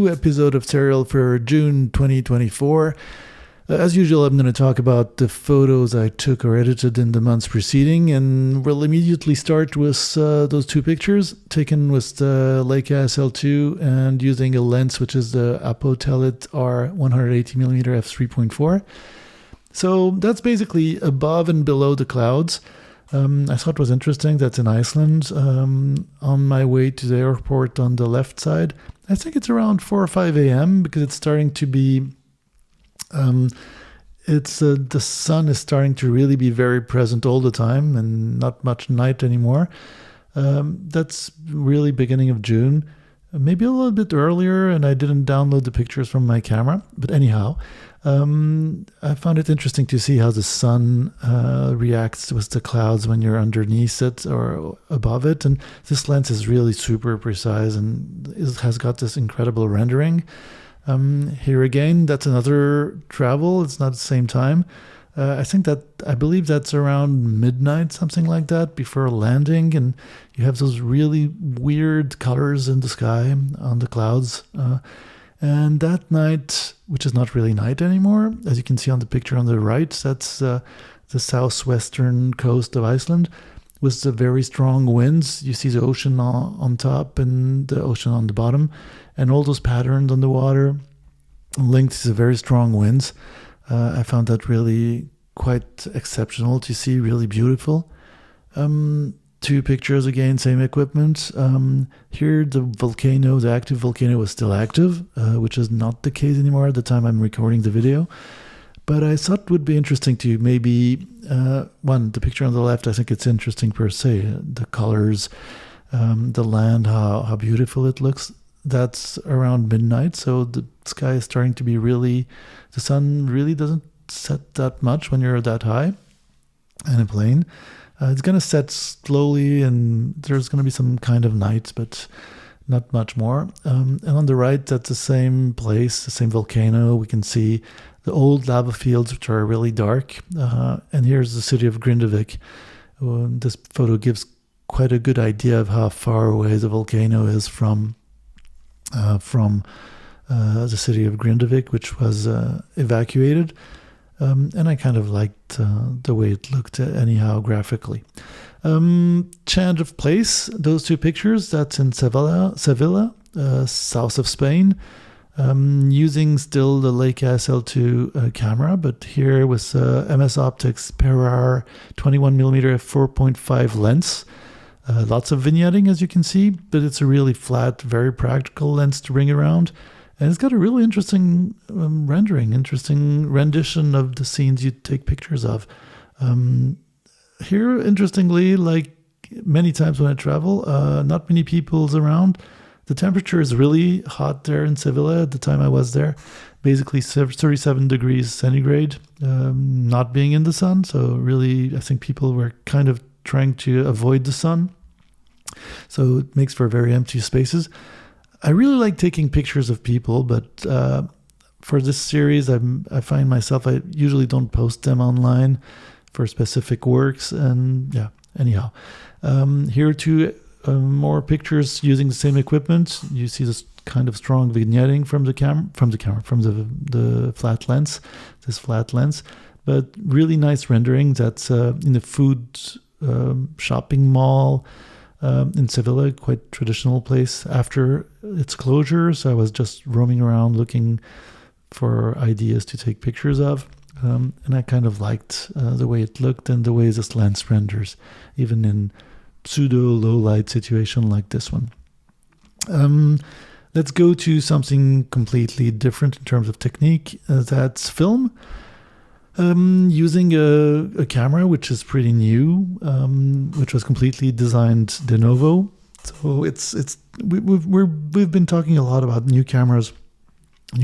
new episode of Serial for June 2024. As usual, I'm going to talk about the photos I took or edited in the months preceding, and we'll immediately start with those two pictures taken with the Leica SL2 and using a lens which is the APO Telyt R 180mm f3.4. So that's basically above and below the clouds. I thought it was interesting that's in Iceland. On my way to the airport on the left side, I think it's around 4 or 5 a.m. because it's starting to be, the sun is starting to really be very present all the time and not much night anymore. That's really beginning of June, maybe a little bit earlier, and I didn't download the pictures from my camera. But anyhow, I found it interesting to see how the sun reacts with the clouds when you're underneath it or above it. And this lens is really super precise and it has got this incredible rendering. Here again, that's another travel. It's not the same time. I believe that's around midnight, something like that, before landing. And you have those really weird colors in the sky on the clouds. And that night, which is not really night anymore, as you can see on the picture on the right, that's the southwestern coast of Iceland with the very strong winds. You see the ocean on top and the ocean on the bottom, and all those patterns on the water linked to the very strong winds. I found that really quite exceptional to see, really beautiful. Two pictures again, same equipment. Here the active volcano was still active, which is not the case anymore at the time I'm recording the video. But I thought it would be interesting to maybe, the picture on the left, I think it's interesting per se. The colors, the land, how beautiful it looks. That's around midnight, so the sky is starting to be the sun really doesn't set that much when you're that high in a plane. It's going to set slowly, and there's going to be some kind of night, but not much more. And on the right, that's the same place, the same volcano. We can see the old lava fields, which are really dark. And here's the city of Grindavik. This photo gives quite a good idea of how far away the volcano is from the city of Grindavik, which was evacuated. And I kind of liked the way it looked anyhow graphically. Change of place, those two pictures, that's in Seville, south of Spain, using still the Leica SL2 camera, but here with MS Optics Perar 21mm f4.5 lens. Lots of vignetting, as you can see, but it's a really flat, very practical lens to bring around. And it's got a really interesting interesting rendition of the scenes you take pictures of. Here, interestingly, like many times when I travel, not many people's around. The temperature is really hot there in Seville at the time I was there. Basically 37 degrees centigrade, not being in the sun. So really, I think people were kind of trying to avoid the sun. So it makes for very empty spaces. I really like taking pictures of people, but for this series, I find myself, I usually don't post them online for specific works. And yeah, anyhow, here are two more pictures using the same equipment. You see this kind of strong vignetting from the flat lens, this flat lens, but really nice rendering. That's in a food shopping mall. In Seville, quite traditional place. After its closure, so I was just roaming around looking for ideas to take pictures of, and I kind of liked the way it looked and the way this lens renders, even in pseudo low light situation like this one. Let's go to something completely different in terms of technique. That's film. Using a camera which is pretty new, which was completely designed de novo. So we've been talking a lot about new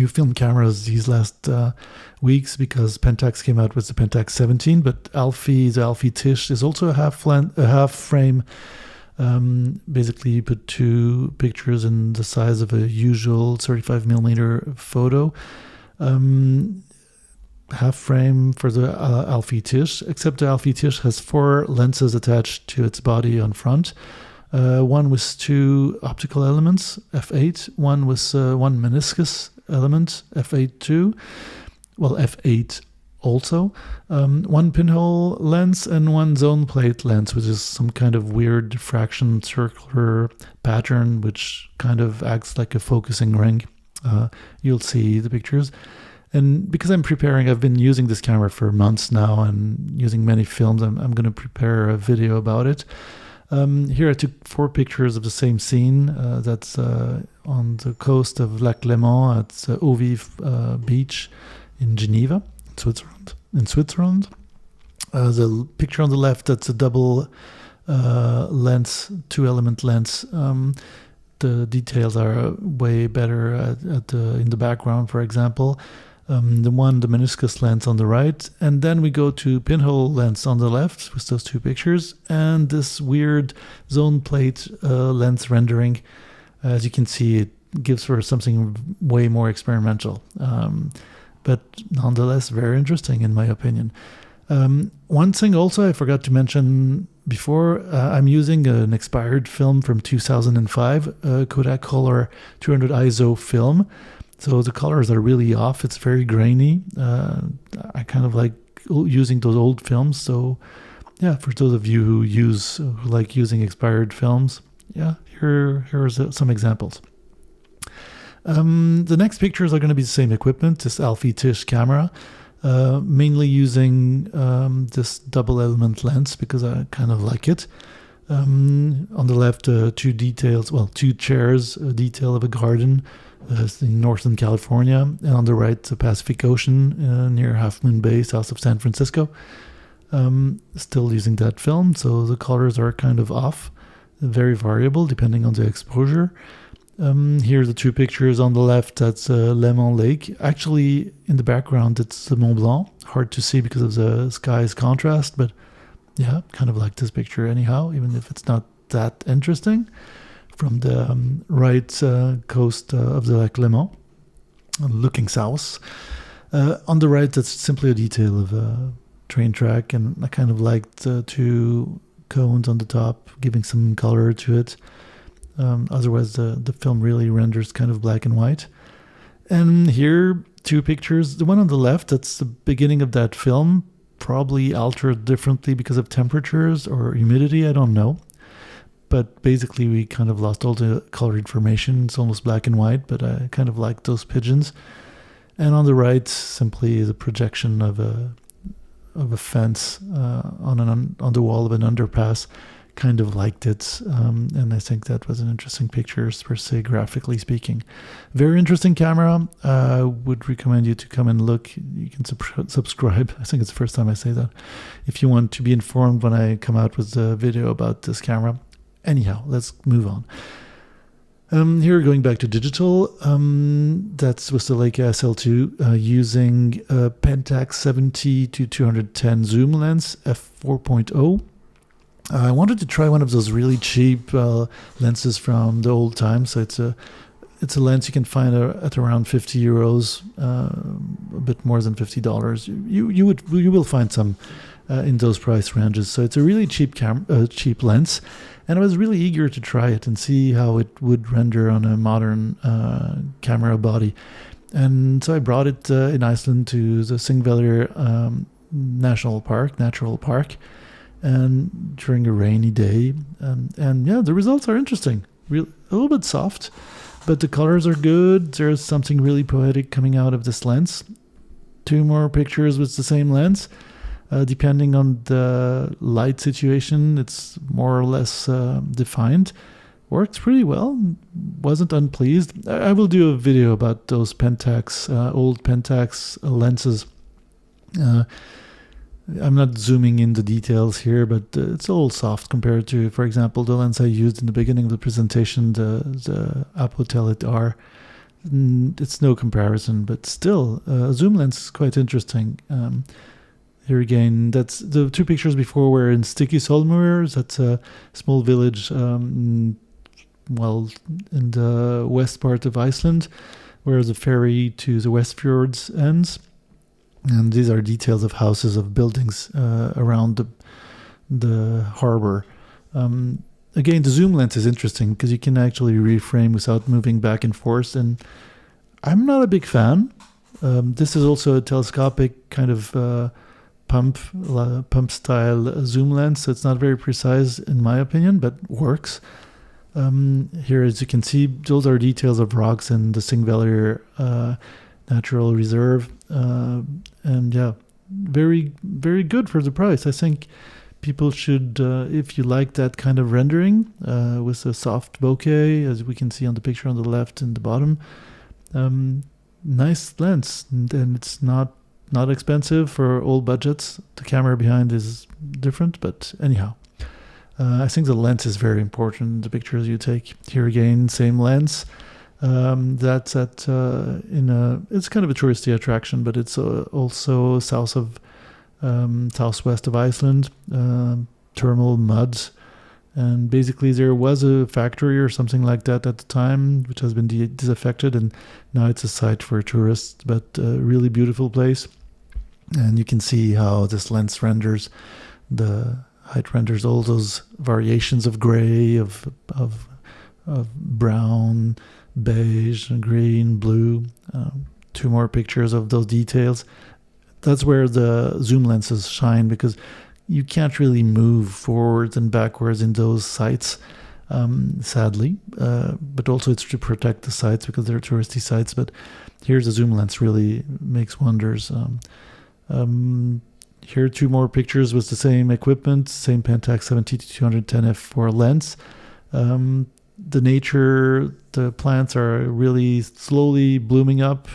film cameras these last weeks because Pentax came out with the Pentax 17, but the Alfie Tych is also a half frame. Basically, you put two pictures in the size of a usual 35mm photo. Half frame for the Alfie Tych, except the Alfie Tych has 4 lenses attached to its body on front. One with 2 optical elements, f8. One with one meniscus element, f8 too. Well, f8 also. One pinhole lens and one zone plate lens, which is some kind of weird diffraction circular pattern, which kind of acts like a focusing ring. You'll see the pictures. And because I'm preparing, I've been using this camera for months now and using many films. I'm going to prepare a video about it. Here I took 4 pictures of the same scene. That's on the coast of Lake Geneva at Eaux-Vives beach in Geneva, Switzerland. The picture on the left, that's a double lens, 2-element lens. The details are way better in the background, for example. The meniscus lens on the right, and then we go to pinhole lens on the left with those 2 pictures, and this weird zone plate lens rendering. As you can see, it gives for something way more experimental, but nonetheless very interesting in my opinion. One thing also I forgot to mention before, I'm using an expired film from 2005, Kodacolor 200 ISO film. So the colors are really off. It's very grainy. I kind of like using those old films. So yeah, for those of you who like using expired films, yeah, here's some examples. The next pictures are going to be the same equipment, this Alfie Tych camera, mainly using this double element lens because I kind of like it. On the left, 2 details, 2 chairs, a detail of a garden in northern California, and on the right, the Pacific Ocean near Half Moon Bay, south of San Francisco. Still using that film, so the colors are kind of off, very variable depending on the exposure. Here are the 2 pictures on the left. That's Lemon Lake. Actually, in the background, it's the Mont Blanc. Hard to see because of the sky's contrast, but yeah, kind of like this picture anyhow, even if it's not that interesting. From the right coast of the Lake Léman, looking south. On the right, that's simply a detail of a train track, and I kind of liked the 2 cones on the top, giving some color to it. Otherwise, the film really renders kind of black and white. And here, 2 pictures. The one on the left, that's the beginning of that film, probably altered differently because of temperatures or humidity, I don't know. But basically, we kind of lost all the color information. It's almost black and white, but I kind of like those pigeons. And on the right, simply the projection of a fence on the wall of an underpass. Kind of liked it, and I think that was an interesting picture, per se, graphically speaking. Very interesting camera. I would recommend you to come and look. You can subscribe. I think it's the first time I say that. If you want to be informed when I come out with a video about this camera. Anyhow, let's move on. Here, going back to digital, that's with the Leica SL2 using a Pentax 70-210 zoom lens, f4.0. I wanted to try one of those really cheap lenses from the old times. So it's a lens you can find at around €50, a bit more than $50. You will find some in those price ranges. So it's a really cheap lens, and I was really eager to try it and see how it would render on a modern camera body. And so I brought it in Iceland to the Seville Natural Park. And during a rainy day, and yeah, the results are interesting. A little bit soft, but the colors are good. There's something really poetic coming out of this lens. 2 more pictures with the same lens. Depending on the light situation, it's more or less defined. Works pretty well. Wasn't unpleased. I will do a video about those Pentax, old Pentax lenses. I'm not zooming in the details here, but it's all soft compared to, for example, the lens I used in the beginning of the presentation, the APO Telyt R. It's no comparison, but still, a zoom lens is quite interesting. Here again, that's the 2 pictures before were in Stykkishólmur. That's a small village, in the west part of Iceland, where the ferry to the West Fjords ends. And these are details of houses, of buildings around the harbor. Again, the zoom lens is interesting because you can actually reframe without moving back and forth, and I'm not a big fan. This is also a telescopic kind of pump style zoom lens, so it's not very precise in my opinion, but works. Here, as you can see, those are details of rocks in the Seville Natural Reserve, and yeah, very, very good for the price. I think people should, if you like that kind of rendering with a soft bokeh, as we can see on the picture on the left and the bottom, nice lens, and it's not expensive for all budgets. The camera behind is different, but anyhow, I think the lens is very important. The pictures you take here, again, same lens. That's at it's kind of a touristy attraction, but it's also southwest of Iceland, thermal mud. And basically there was a factory or something like that at the time, which has been disaffected, and now it's a site for tourists, but a really beautiful place. And you can see how this lens renders, the height renders all those variations of gray, of brown, beige, green, blue. Two more pictures of those details. That's where the zoom lenses shine, because you can't really move forwards and backwards in those sites, sadly. But also it's to protect the sites because they're touristy sites. But here's a zoom lens really makes wonders. Here are two more pictures with the same equipment, same Pentax 70-210 f4 lens. The nature, the plants are really slowly blooming up.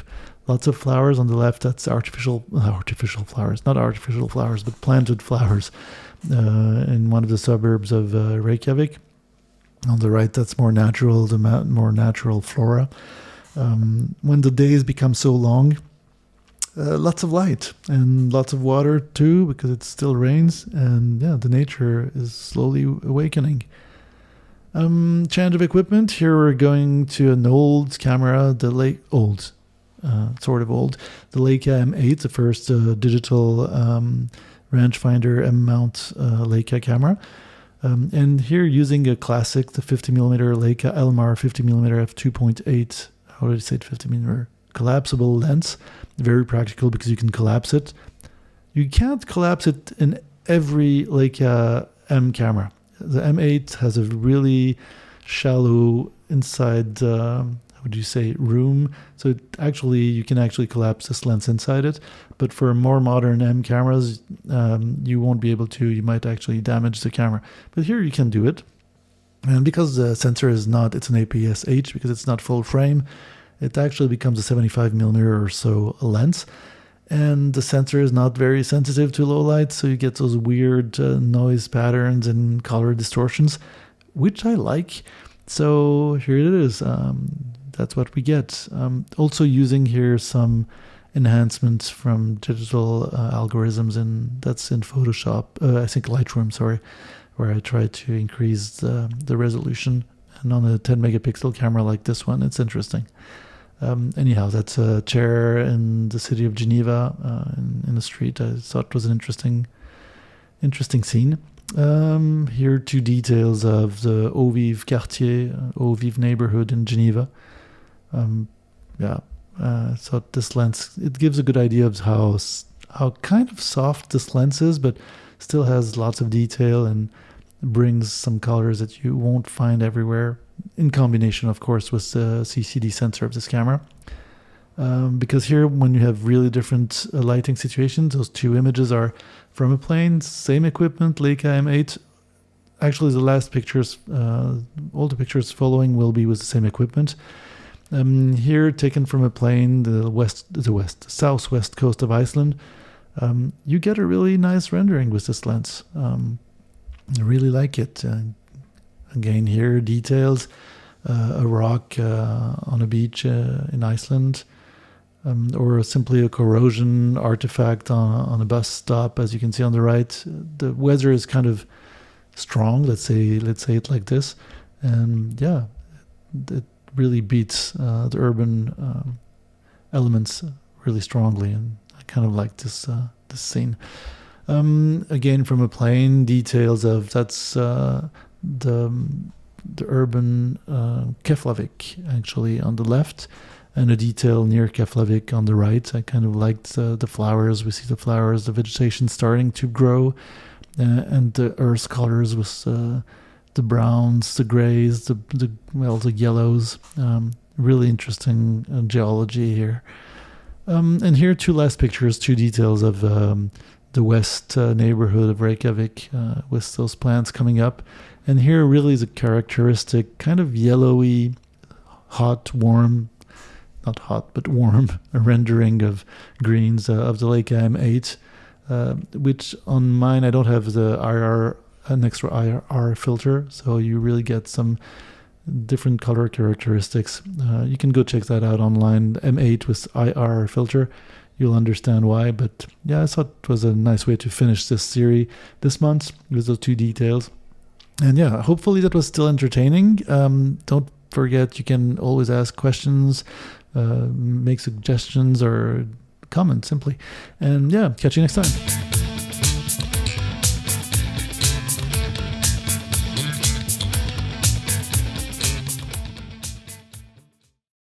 Lots of flowers on the left. That's artificial flowers, not artificial flowers, but planted flowers in one of the suburbs of Reykjavik. On the right, that's more natural, more natural flora. When the days become so long, lots of light and lots of water too, because it still rains, and yeah, the nature is slowly awakening. Change of equipment. Here we're going to an old camera, the Leica M8, the first digital rangefinder M-mount Leica camera. And here using a classic, the 50mm Leica Elmar 50mm f2.8, how did I say it, 50mm collapsible lens. Very practical because you can collapse it. You can't collapse it in every Leica M camera. The M8 has a really shallow inside, room. So you can actually collapse this lens inside it. But for more modern M cameras, you won't be able to. You might actually damage the camera. But here you can do it. And because the sensor it's an APS-H, because it's not full frame, it actually becomes a 75mm or so lens. And the sensor is not very sensitive to low light, so you get those weird noise patterns and color distortions, which I like. So here it is. That's what we get. Also using here some enhancements from digital algorithms, and that's in Photoshop, I think Lightroom, where I try to increase the resolution. And on a 10 megapixel camera like this one, it's interesting. Anyhow, that's a chair in the city of Geneva, in the street. I thought it was an interesting scene. Here are two details of the Eau Vive neighborhood in Geneva. So this lens, it gives a good idea of how kind of soft this lens is, but still has lots of detail and brings some colors that you won't find everywhere, in combination, of course, with the CCD sensor of this camera. Because here, when you have really different lighting situations, those two images are from a plane, same equipment, Leica M8. Actually, the last pictures, all the pictures following will be with the same equipment. Here, taken from a plane, the southwest coast of Iceland, you get a really nice rendering with this lens. I really like it. Again, here, details, a rock on a beach in Iceland, or simply a corrosion artifact on a bus stop, as you can see on the right. The weather is kind of strong, let's say it like this. And yeah, it really beats the urban elements really strongly, and I kind of like this scene. Again, from a plane, details of that's the urban Keflavik actually on the left, and a detail near Keflavik on the right. I kind of liked the flowers. We see the flowers, the vegetation starting to grow, and the earth colors with the browns, the grays, the yellows. Really interesting geology here. And here, two last pictures, two details of the west neighborhood of Reykjavik with those plants coming up. And here really is a characteristic kind of yellowy, hot, warm, not hot, but warm rendering of greens of the Leica M8, which on mine, I don't have the an extra IR filter, so you really get some different color characteristics. You can go check that out online, M8 with IR filter. You'll understand why, but yeah, I thought it was a nice way to finish this series this month with those two details. And yeah, hopefully that was still entertaining. Don't forget, you can always ask questions, make suggestions, or comment simply. And yeah, catch you next time.